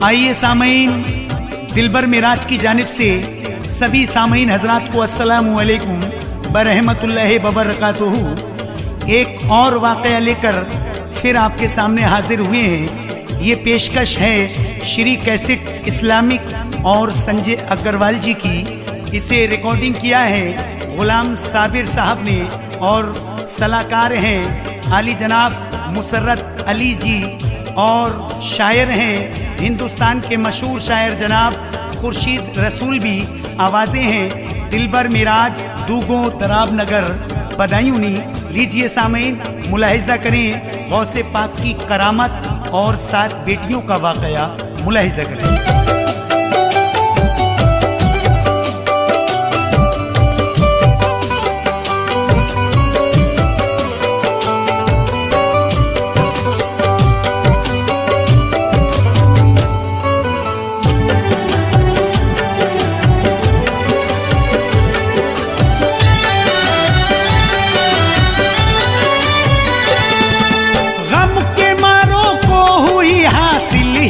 आइए सामईन, दिलबर मिराज की जानिब से सभी सामईन हजरात को अस्सलामु अलैकुम बरहमतुल्लाहि वबरकातुहू। एक और वाक़या लेकर फिर आपके सामने हाजिर हुए हैं। ये पेशकश है श्री कैसेट इस्लामिक और संजय अग्रवाल जी की। इसे रिकॉर्डिंग किया है गुलाम साबिर साहब ने और सलाहकार हैं आली जनाब मुसर्रत अली जी और शायर हैं हिंदुस्तान के मशहूर शायर जनाब खुर्शीद रसूल भी आवाज़ें हैं दिलबर मिराज दूगो तराब नगर बदायूनी। लीजिए सामईन, मुलाहिजा करें गौसे पाक की करामत और 7 बेटियों का वाक़या मुलाहिजा करें।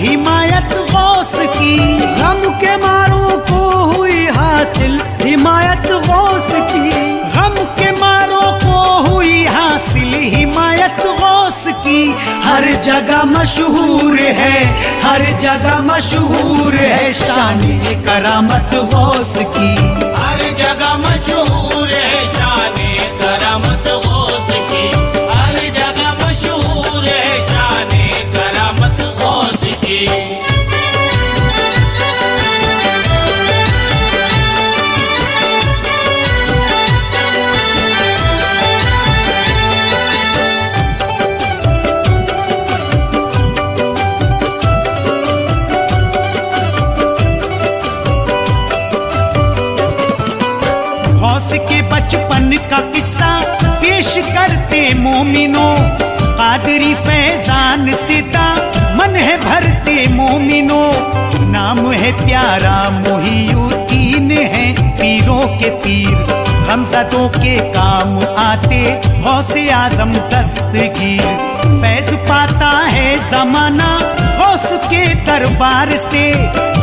हिमायत गौस की, गम के मारों को हुई हासिल हिमायत गौस की। हर जगह मशहूर है, हर जगह मशहूर है शान-ए करामत गौस की। हर जगह मशहूर है शान-ए करामत गौस की। हर जगह मशहूर है शान-ए करामत गौस की। के बचपन का किस्सा पेश करते मोमिनो, कादरी फैजान सिता मन है भरते मोमिनो। नाम है प्यारा मोहिउद्दीन है पीरों के पीर, गमज़दों के काम आते गौसे आज़म दस्तगीर। फैज़ पाता है ज़माना गौस के दरबार से,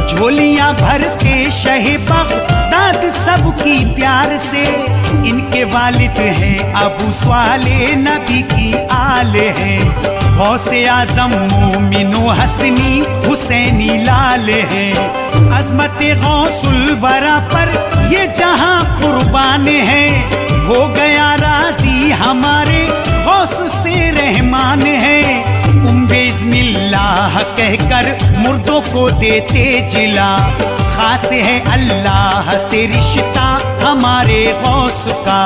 झोलियां भरते शहे बगदाद सबकी प्यार से। इनके वालिद हैं अबू स्वाले नबी की आल है, गौसे आज़म मोमिनो हसनी हुसैनी लाल है। अज़मत गौसुल वरा पर ये जहां कुर्बान है, हो गया राजी हमारे गौस से रहमान है। बिस्मिल्लाह कहकर मुर्दों को देते जिला, खास है अल्लाह से रिश्ता हमारे गौस का।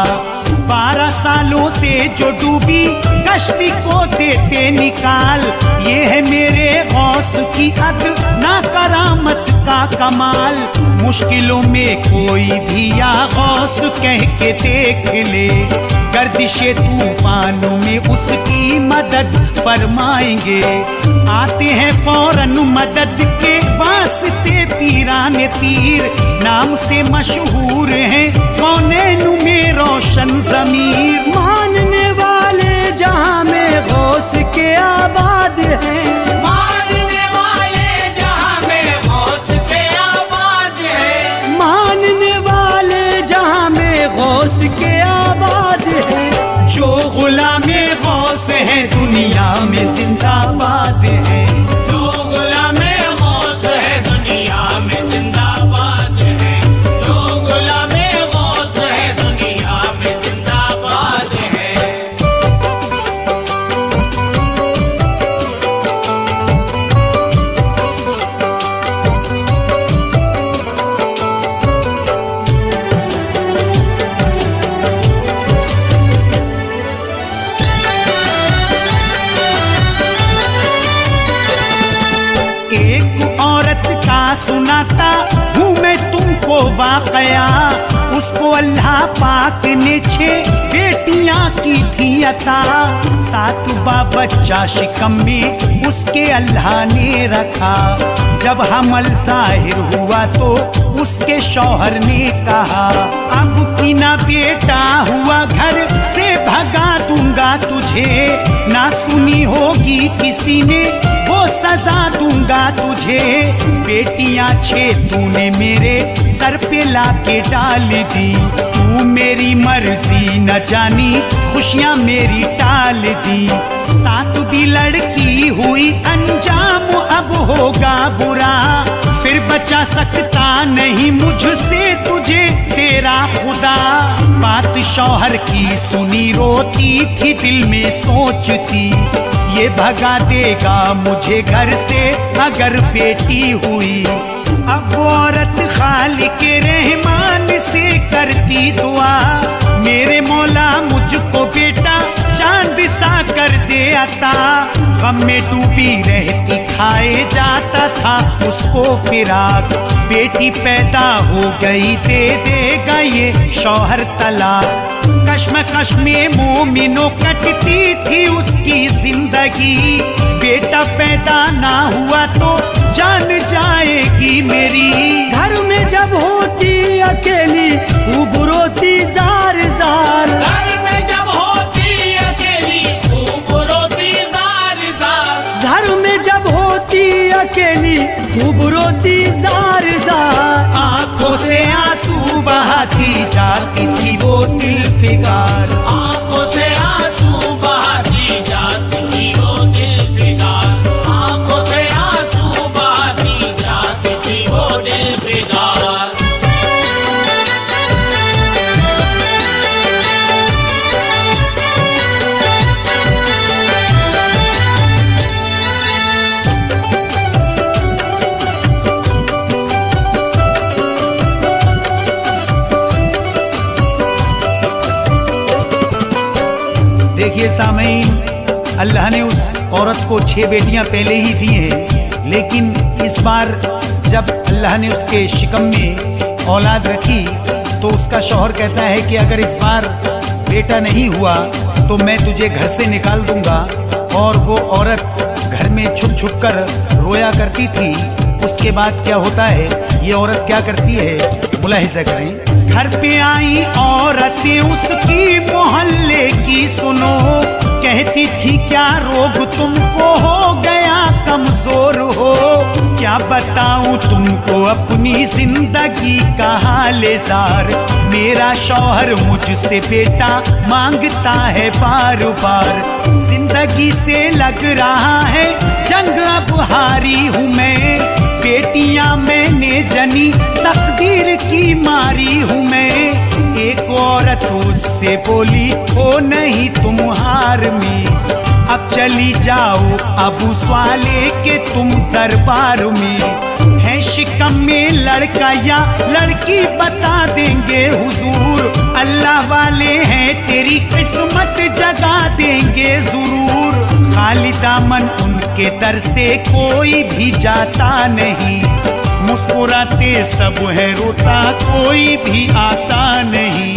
12 सालों से जो डूबी कश्ती को देते निकाल, ये है मेरे गौस की अदना करामत का कमाल। मुश्किलों में कोई भी या गौस कह के देख ले, गर्दिशे तूफानों में उसकी मदद फरमाएंगे। आते हैं फौरन मदद के वास्ते पीराने पीर, नाम से मशहूर हैं कौनैन में रोशन ज़मीर। मानने वाले जहां में गौस के आबाद हैं, मानने वाले जहां में गौस के आबाद है। मानने वाले जहां में गौस के आबाद है। जो गुलामे गौस है दुनिया में जिंदाबाद है। जो गुलामे गौस है दुनिया में जिंदाबाद है। जो गुलामे गौस है दुनिया में जिंदाबाद है। एक औरत का सुनाता हूँ मैं तुमको वाकया, उसको अल्लाह पाक ने 6 बेटियां की थी अता। 7वां बच्चा शिकम में उसके अल्लाह ने रखा। जब हमल जाहिर हुआ तो उसके शौहर ने कहा, अब की ना बेटा हुआ घर से भगा दूंगा तुझे, ना सुनी होगी किसी ने वो सजा दूंगा दूंगा तुझे। बेटियां 6 तूने मेरे सर पे लाके डाल दी। तू मेरी मर्जी न जानी, खुशियां मेरी टाल दी। 7 भी लड़की हुई, अंजाम अब होगा बुरा। फिर बचा सकता नहीं मुझसे तुझे तेरा खुदा। बात शौहर की सुनी रोती थी, दिल में सोचती ये भगा देगा मुझे घर से अगर बेटी हुई। अब औरत खालिक रहमान से करती दुआ, मेरे मौला मुझको बेटा चांद सा कर दे अता। गम में डूबी रहती खाए जाता था उसको फिराक। बेटी पैदा हो गई दे देगा ये शौहर तलाक। कश्मकश में मोमिनो कटती थी उसकी जिंदगी। बेटा पैदा ना हुआ तो जान जाएगी मेरी। घर में जब होती अकेली खूब रोती जार जार। घर में जब होती अकेली खूब रोती जार जार। घर में जब होती अकेली खूब रोती जार जार। आंखों से आंसू बहाती जाती थी वो दिल फिगार। आंखों से आंसू बहाती जाती थी वो दिल फिगार। आंखों से आंसू बहाती जाती थी वो दिल फिगार। देखिए सामईन, अल्लाह ने उस औरत को 6 बेटियां पहले ही दी हैं, लेकिन इस बार जब अल्लाह ने उसके शिकम में औलाद रखी तो उसका शौहर कहता है कि अगर इस बार बेटा नहीं हुआ तो मैं तुझे घर से निकाल दूंगा। और वो औरत घर में छुप छुप कर रोया करती थी। उसके बाद क्या होता है, ये औरत क्या करती है, मुलाहिजा करें। घर पे आई औरतें उसकी मोहल्ले की सुनो, कहती थी क्या रोग तुमको हो गया, कमजोर हो। क्या बताऊं तुमको अपनी जिंदगी का हाले जार। मेरा शौहर मुझसे बेटा मांगता है बार बार। जिंदगी से लग रहा है जंग, अब हारी हूँ मैं। बेटियां मैंने जनी तकदीर की मारी हूँ मैं। एक औरत उससे बोली हो नहीं तुम हार में, अब चली जाओ अबू स्वाले के तुम दरबार में। है शिकम में लड़का या लड़की बता देंगे हुजूर। अल्लाह वाले हैं तेरी किस्मत जगा देंगे जरूर। खाली दामन उनके दर से कोई भी जाता नहीं। मुस्कुराते सब है, रोता कोई भी आता नहीं।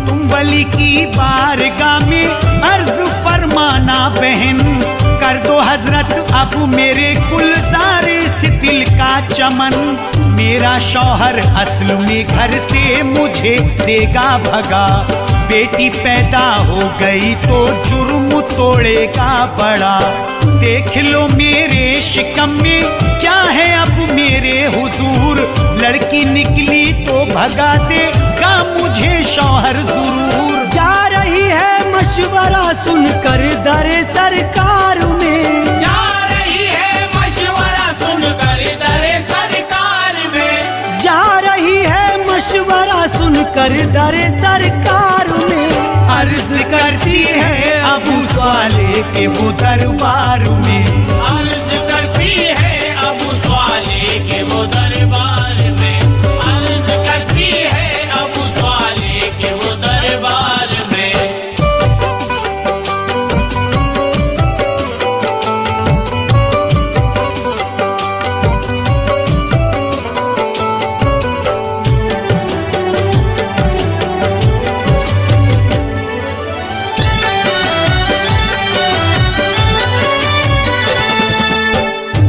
तुम वली की बारगाह में अर्ज फरमाना बहन, कर दो हजरत अब मेरे गुलजार से दिल का चमन। मेरा शौहर असल में घर से मुझे देगा भगा। बेटी पैदा हो गई तो जुर्म तोड़ेगा बड़ा। देख लो मेरे शिकम में क्या है अब मेरे हुजूर। लड़की निकली तो भगा देगा मुझे शौहर जरूर। जा रही है मशवरा सुनकर दर सरकार में। जा रही है मशवरा सुनकर दर सरकार में। जा रही है मशवरा सुनकर दर सरकार में। अर्ज करती है अबू स्वाले के वो दरबार में। अर्ज करती है अबू स्वाले के वो दरबार में। अर्ज करती है अबू स्वाले के वो दरबार में।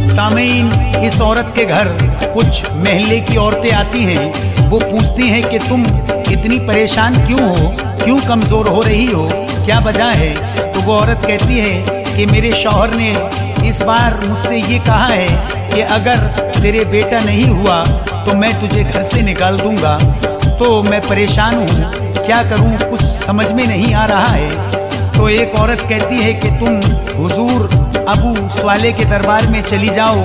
सामीन, इस औरत के घर कुछ महल्ले की औरतें आती हैं। वो पूछती हैं कि तुम इतनी परेशान क्यों हो, क्यों कमज़ोर हो रही हो, क्या वजह है। तो वो औरत कहती है कि मेरे शौहर ने इस बार मुझसे ये कहा है कि अगर तेरे बेटा नहीं हुआ तो मैं तुझे घर से निकाल दूंगा। तो मैं परेशान हूँ, क्या करूँ, कुछ समझ में नहीं आ रहा है। तो एक औरत कहती है कि तुम हुजूर अबू स्वाले के दरबार में चली जाओ,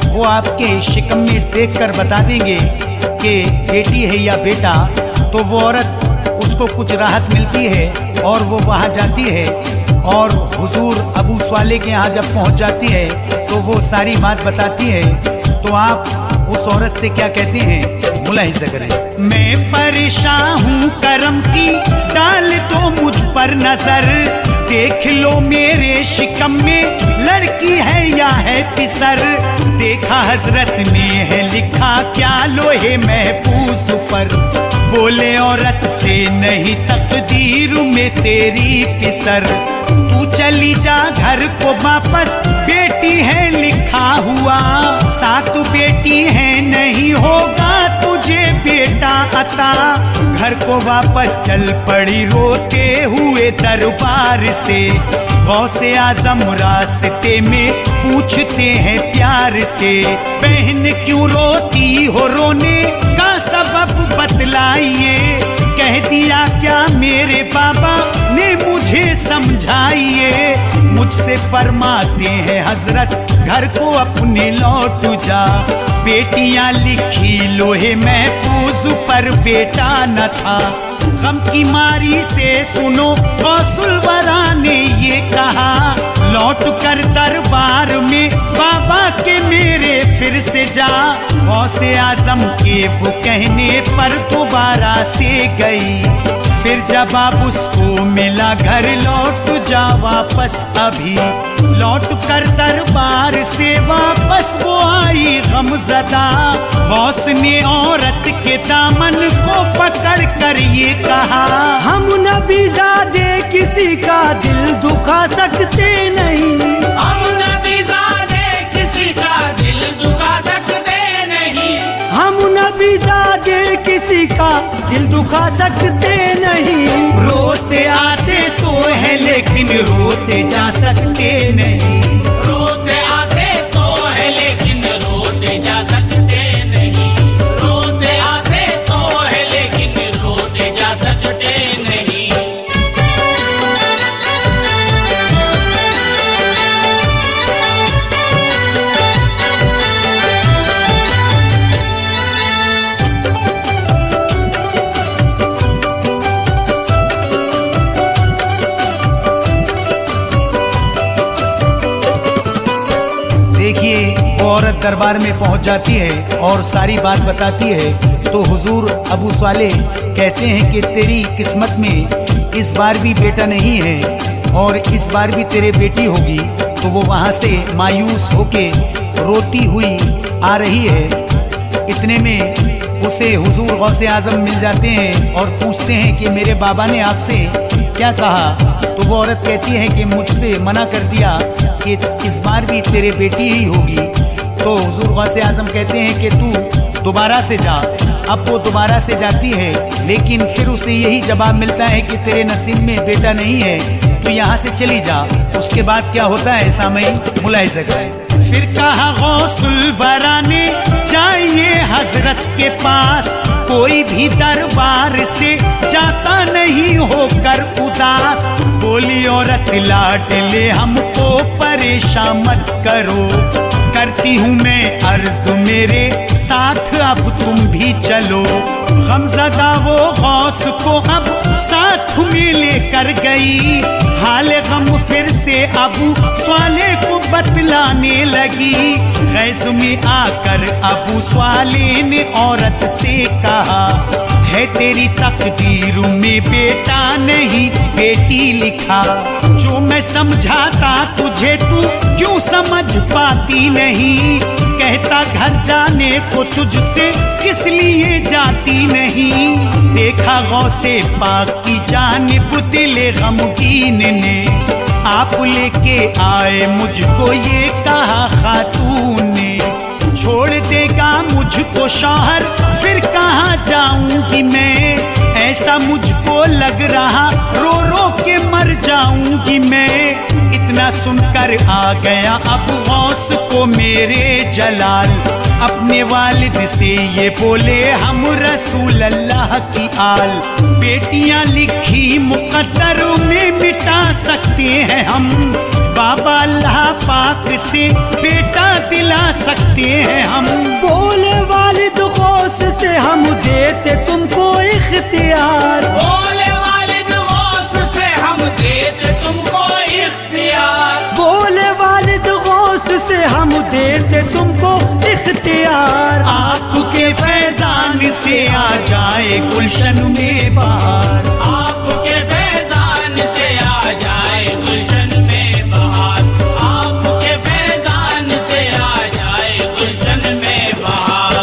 वो आपके शिकम में देखकर बता देंगे कि बेटी है या बेटा। तो वो औरत, उसको कुछ राहत मिलती है और वो वहाँ जाती है और हुजूर अबू स्वाले के यहाँ जब पहुँच जाती है तो वो सारी बात बताती है। तो आप उस औरत से क्या कहते हैं, मुलाहिजा करें। मैं परेशान हूँ करम की, डाल दो मुझ पर नजर, देख लो मेरे शिकम में लड़की है या है पिसर। देखा हजरत ने है लिखा क्या लोहे महफूज पर, बोले औरत से नहीं तकदीर में तेरी पिसर। तू चली जा घर को वापस, बेटी है लिखा हुआ, सात बेटी है नहीं होगा तुझे बेटा अता। घर को वापस चल पड़ी रोते हुए दरबार से, गौसे आजम रास्ते में पूछते हैं प्यार से, बहन क्यों रोती हो, रोने का सबब बतलाइए। कह दिया क्या मेरे बाबा ने मुझे समझाइए। मुझसे फरमाते हैं हजरत घर को अपने लौट जा, बेटियां लिखी लोहे महफूज पर बेटा न था। गम की मारी से सुनो गौसुल वरा ने ये कहा, लौट कर दरबार में बाबा के मेरे फिर से जा। गौसे आजम के वो कहने पर दोबारा से गई, फिर जवाब उसको मिला घर लौट जा वापस अभी। लौट कर दरबार से वापस वो आई गमज़दा, गौस ने औरत के दामन को पकड़ कर ये कहा, हम नबीज़ादे किसी का दिल दुखा सकते नहीं, हम नबीज़ादे किसी का दिल दुखा सकते नहीं, हम नबीज़ादे किसी का दिल दुखा सकते नहीं। रोते आते तो है लेकिन रोते जा सकते नहीं, रोते आते तो है लेकिन रोते जा सकते नहीं, रोते आते तो है लेकिन रोते जा सकते नहीं। देखिए, वो औरत दरबार में पहुंच जाती है और सारी बात बताती है। तो हुजूर अबू स्वाले कहते हैं कि तेरी किस्मत में इस बार भी बेटा नहीं है और इस बार भी तेरे बेटी होगी। तो वो वहाँ से मायूस होके रोती हुई आ रही है। इतने में उसे हुजूर गौसे आजम मिल जाते हैं और पूछते हैं कि मेरे बाबा ने आपसे क्या कहा। तो वो औरत कहती है कि मुझसे मना कर दिया कि इस बार भी तेरे बेटी ही होगी। तो हुजूर गौसे आजम कहते हैं कि तू दोबारा से जा। अब वो दोबारा से जाती है, लेकिन फिर उसे यही जवाब मिलता है कि तेरे नसीब में बेटा नहीं है, तो यहाँ से चली जा। उसके बाद क्या होता है सामईन, मुलाहिजा करें। फिर कहा गौसुल वरा ने चाहिए हजरत के पास, कोई भी दरबार से जाता नहीं होकर उदास। बोली औरत लाडले हमको परेशान मत करो, करती हूँ मैं अर्ज मेरे साथ अब तुम भी चलो। गमज़दा वो गौस को अब साथ में लेकर गई, हाल गम फिर से अबू स्वाले को बतलाने लगी। गैस में आकर अबू स्वाले ने औरत से कहा, है तेरी तकदीर में बेटा नहीं बेटी लिखा। जो मैं समझाता तुझे तू क्यों समझ पाती नहीं, कहता घर जाने को तुझसे किस लिए जाती नहीं। देखा गौसे पाक की जानिब दिले गमगीन ने, आप लेके आए मुझको ये कहा खातून ने। छोड़ देगा मुझको शौहर फिर कहाँ जाऊंगी मैं, ऐसा मुझको लग रहा रो रो के मर जाऊंगी मैं। इतना सुनकर आ गया अब गौस को मेरे जलाल, अपने वालिद से ये बोले हम रसूल अल्लाह की आल। बेटियां लिखी मुकद्दर में मिटा सकते हैं हम, बाबा अल्लाह पाक से बेटा दिला सकते हैं हम। बोले वालिद गौस से हम देते तुमको इख्तियार, बोले वालिद गौस से हम देते तुमको इख्तियार, बोले वालिद गौस से हम देते तुमको इख्तियार। आपके फैजान से आ जाए गुलशन में बहार, आपके फैजान से आ जाए गुलशन में बहार, आपके फैजान से आ जाए गुलशन में बहार।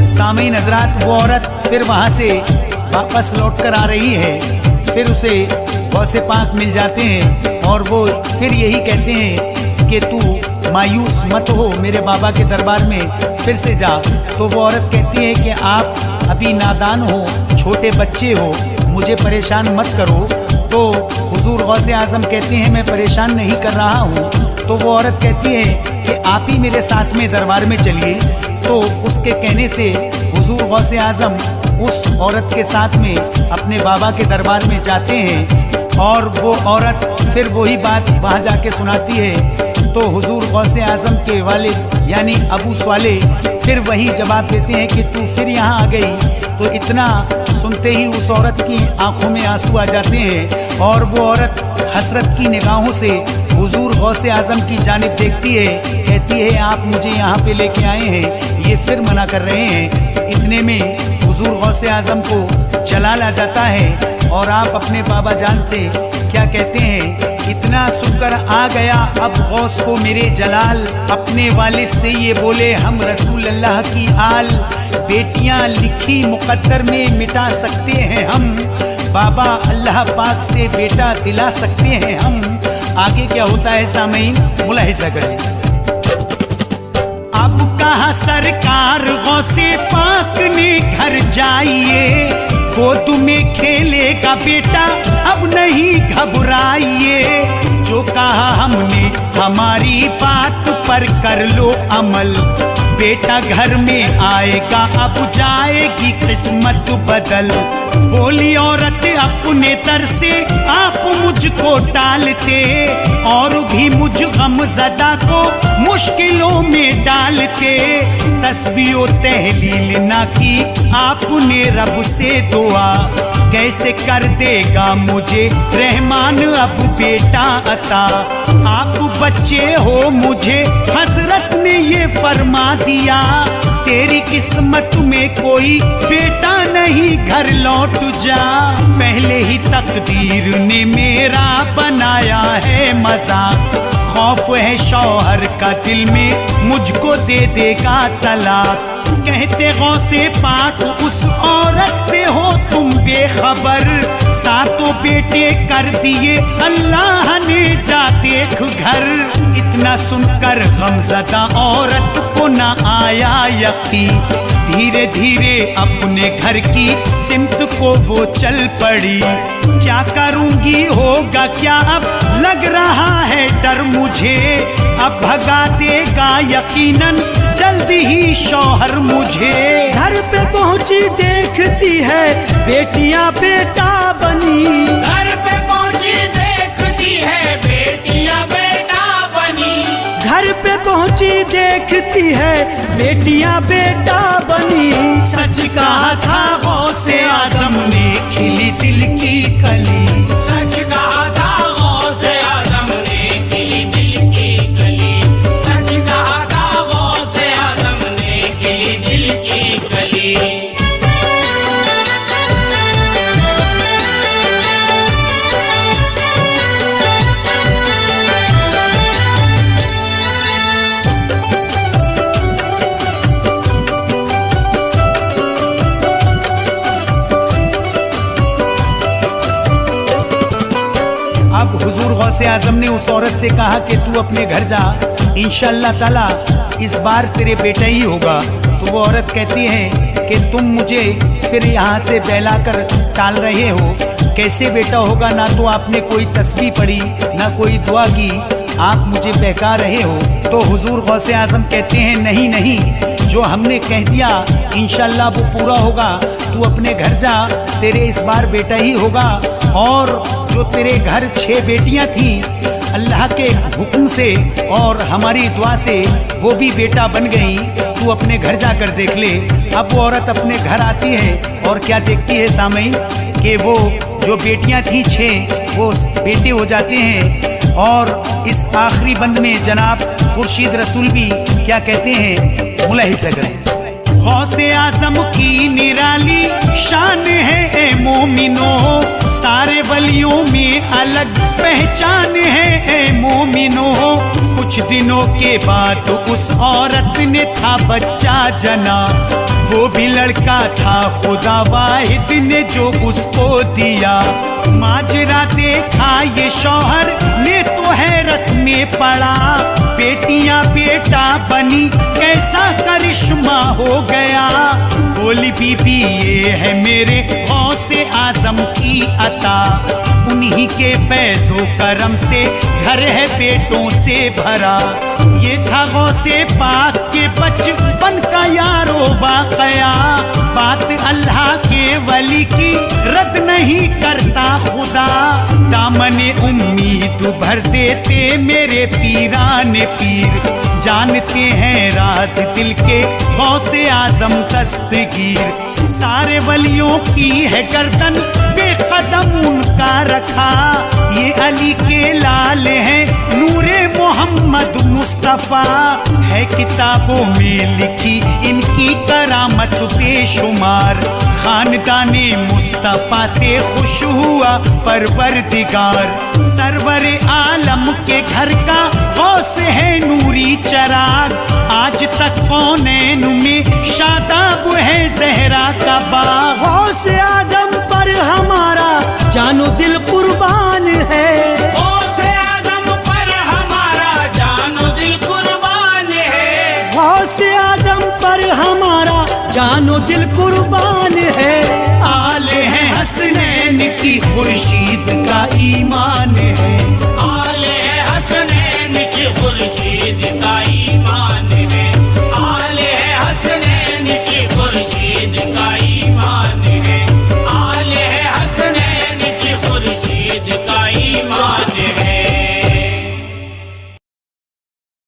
सामीन हजरात, वो औरत फिर वहाँ से वापस लौट कर आ रही है। फिर उसे गौसे पाक मिल जाते हैं और वो फिर यही कहते हैं कि तू मायूस मत हो, मेरे बाबा के दरबार में फिर से जा। तो वो औरत कहती है कि आप अभी नादान हो, छोटे बच्चे हो, मुझे परेशान मत करो। तो हुजूर गौसे आज़म कहते हैं मैं परेशान नहीं कर रहा हूँ। तो वो औरत कहती है कि आप ही मेरे साथ में दरबार में चलिए। तो उसके कहने से हुजूर गौसे आज़म उस औरत के साथ में अपने बाबा के दरबार में जाते हैं और वो औरत फिर वही बात वहाँ जाके सुनाती है। तो हुजूर गौसे आज़म के वालिद यानी अबू स्वाले फिर वही जवाब देते हैं कि तू फिर यहाँ आ गई। तो इतना सुनते ही उस औरत की आंखों में आंसू आ जाते हैं और वो औरत हसरत की निगाहों से हुजूर गौसे आज़म की जानिब देखती है, कहती है आप मुझे यहाँ पे लेके आए हैं, ये फिर मना कर रहे हैं। इतने में हुजूर गौसे आज़म को जलाल आ जाता है और आप अपने बाबा जान से क्या कहते हैं, इतना सुनकर आ गया अब गौस को मेरे जलाल, अपने वालिद से ये बोले हम रसूल अल्लाह की आल। बेटियां लिखी मुकद्दर में मिटा सकते हैं हम, बाबा अल्लाह पाक से बेटा दिला सकते हैं हम। आगे क्या होता है सामीन, मुलाहिजा करें। अब कहा सरकार गौसे पाक ने घर जाइए, गोद में खेलेगा बेटा अब नहीं घबराइए। जो कहा हमने हमारी बात पर कर लो अमल, बेटा घर में आएगा अब जाएगी किस्मत बदल। बोली औरत अपने तर से आप मुझको टालते और भी मुझ गमज़दा को मुश्किलों में डालते। तस्बीह तहलील ना की आपने रब से दुआ, कैसे कर देगा मुझे रहमान अब बेटा अता। आप बच्चे हो मुझे हजरत ने ये फरमा दिया, तेरी किस्मत में कोई बेटा नहीं घर लौट जा। पहले ही तकदीर ने मेरा बनाया है मजाक, खौफ है शौहर का दिल में मुझको दे देगा तलाक। कहते गौसे पाक उस औरत से हो तुम बेखबर, सातों बेटे कर दिए अल्लाह ने जा देख घर। इतना सुनकर गमज़दा औरत को न आया यकीन, धीरे धीरे अपने घर की सिमत को वो चल पड़ी। क्या करूंगी होगा क्या अब लग रहा है डर मुझे, अब भगा देगा यकीनन जल्दी ही शौहर मुझे। घर पे पहुंची देखती है बेटियां बेटा बनी, घर पे पहुंची देखती है बेटियां बेटा बनी, घर पे पहुंची देखती है बेटियां बेटा बनी। सच कहा था गौसे आज़म ने खिली दिल की कली, सच कहा था गौसे आज़म ने खिली दिल की कली, सच कहा था गौसे आज़म ने खिली दिल की कली। गौसे आजम ने उस औरत से कहा कि तू अपने घर जा, इंशाअल्लाह ताला इस बार तेरे बेटा ही होगा। तो वो औरत कहती है कि तुम मुझे फिर यहाँ से बहलाकर टाल रहे हो, कैसे बेटा होगा? ना तो आपने कोई तस्बीह पढ़ी, ना कोई दुआ की, आप मुझे बहका रहे हो। तो हुजूर गौसे आजम कहते हैं नहीं नहीं, जो हमने कह दिया इंशाअल्लाह वो पूरा होगा। तू अपने घर जा, तेरे इस बार बेटा ही होगा। और जो तेरे घर 6 बेटियां थीं, अल्लाह के हुक्म से और हमारी दुआ से वो भी बेटा बन गई। तू अपने घर जाकर देख ले। अब वो औरत अपने घर आती है और क्या देखती है सामईन कि वो जो बेटियां थी 6 वो बेटे हो जाते हैं। और इस आखिरी बंद में जनाब खुर्शीद रसूल भी क्या कहते हैं, मुलाहिजा करें। गौसे आजम की निराली शान है ए मोमिनो, सारे वलियों में अलग पहचान है ए मोमिनो। कुछ दिनों के बाद उस औरत ने था बच्चा जना, वो भी लड़का था खुदा वाहिद ने जो उसको दिया। माजरा देखा ये शौहर ने तो हैरत में पड़ा, बेटियां बेटा बनी कैसा करिश्मा हो गया। बोली बीबी ये है मेरे गौसे आजम की अता, उन्हीं के फैज़ो करम से घर है बेटों से भरा। ये था गौसे पाक के बचपन का यारो वाक़या, बात अल्लाह के वली की रद्द नहीं करता खुदा। दामने उम्मीद भर देते मेरे पीरान पीर, जानते हैं राज दिल के गौसे आजम दस्तगीर। सारे वलियों की है गर्दन बेकदम उनका रखा, ये अली के लाल हैं नूरे मोहम्मद मुस्तफ़ा। है किताबों में लिखी इनकी करामत बेशुमार, खानदाने मुस्तफ़ा से खुश हुआ परवरदिगार। सरवर आलम के घर का गौस है नूरी चराग, आज तक कौनैन में शादाब है ज़हरा का बाग। गौसे आजम पर हमारा जानो दिल कुर्बान है, गौसे आजम पर हमारा जानो दिल कुर्बान है। गौसे आजम पर हमारा जानो दिल कुर्बान है। आले हैं हसनैन की खुर्शीद का ईमान है।